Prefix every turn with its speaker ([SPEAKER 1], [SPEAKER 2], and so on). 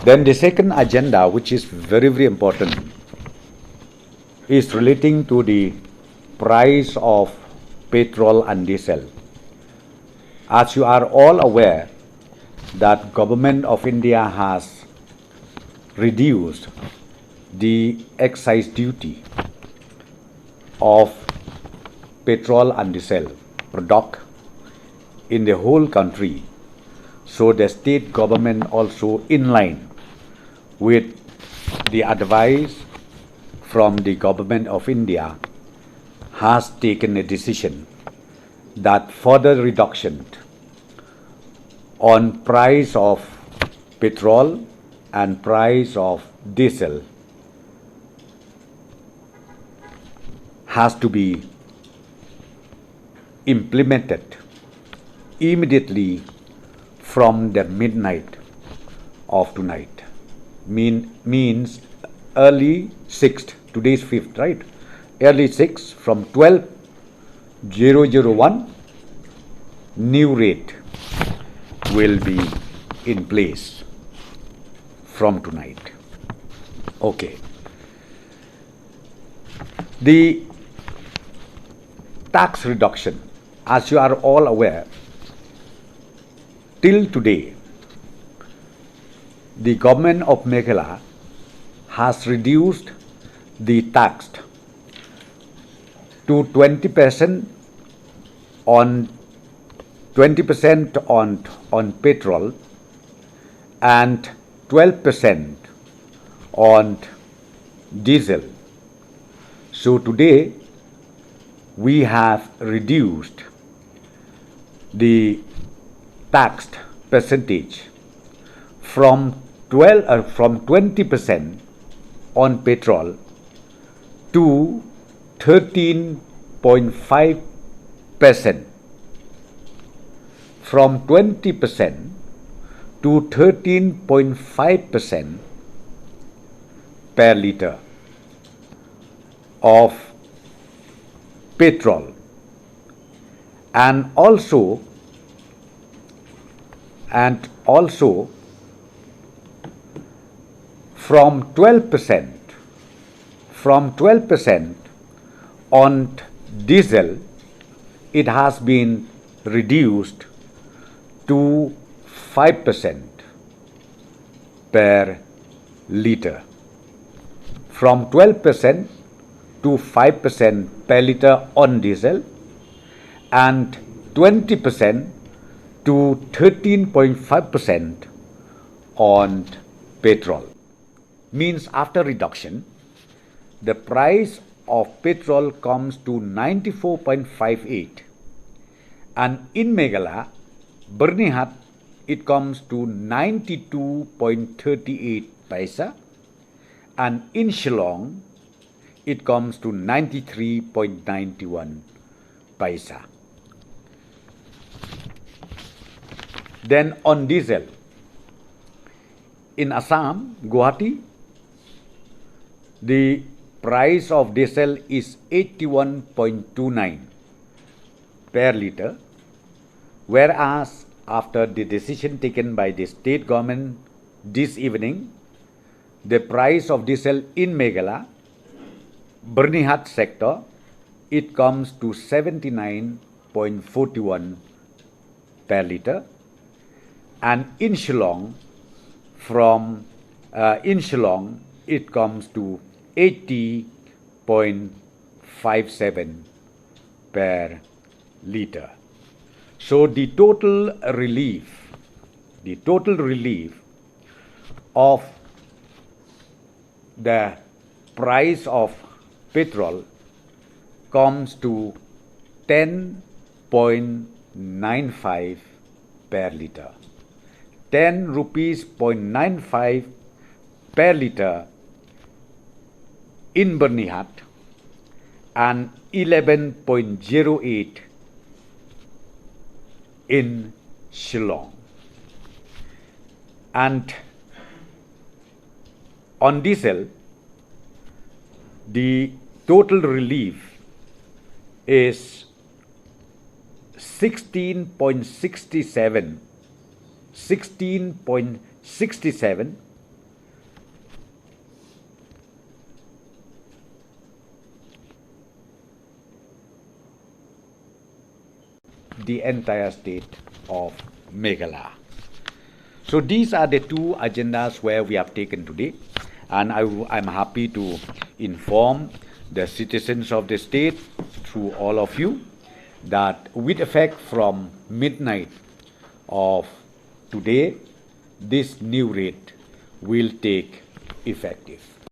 [SPEAKER 1] Then the second agenda, which is very, very important, is relating to the price of petrol and diesel. As you are all aware that government of India has reduced the excise duty of petrol and diesel product in the whole country. So the state government also in line with the advice from the government of India has taken a decision that further reduction on price of petrol and price of diesel has to be implemented immediately from the midnight of tonight. Means early 6th, today's 5th, right? Early 6th from 12:001, new rate will be in place from tonight. Okay. The tax reduction, as you are all aware, till today, the government of Meghalaya has reduced the tax to 20% on 20% on petrol and 12% on diesel. So today we have reduced the tax percentage from 20% on petrol to 13.5%. From 20% to 13.5% per liter of petrol, and also from 12% on diesel, it has been reduced to 5% per liter. From 12% to 5% per liter on diesel and 20% to 13.5% on petrol. Means after reduction, the price of petrol comes to 94.58, and in Meghalaya, Bernihat, it comes to 92.38 paisa, and in Shillong, it comes to 93.91 paisa. Then on diesel, in Assam, Guwahati, the price of diesel is 81.29 per liter, whereas after the decision taken by the state government this evening, the price of diesel in Meghalaya, Bernihat sector, it comes to 79.41 per liter, and in Shillong, it comes to 80.57 per liter. So the total relief of the price of petrol comes to 10.95 per liter. 10 rupees 0.95 per liter in Bernihat and 11.08 in Shillong. And on diesel, the total relief is 16.67 the entire state of Meghalaya. So these are the two agendas where we have taken today, and I'm happy to inform the citizens of the state through all of you that with effect from midnight of today, this new rate will take effective.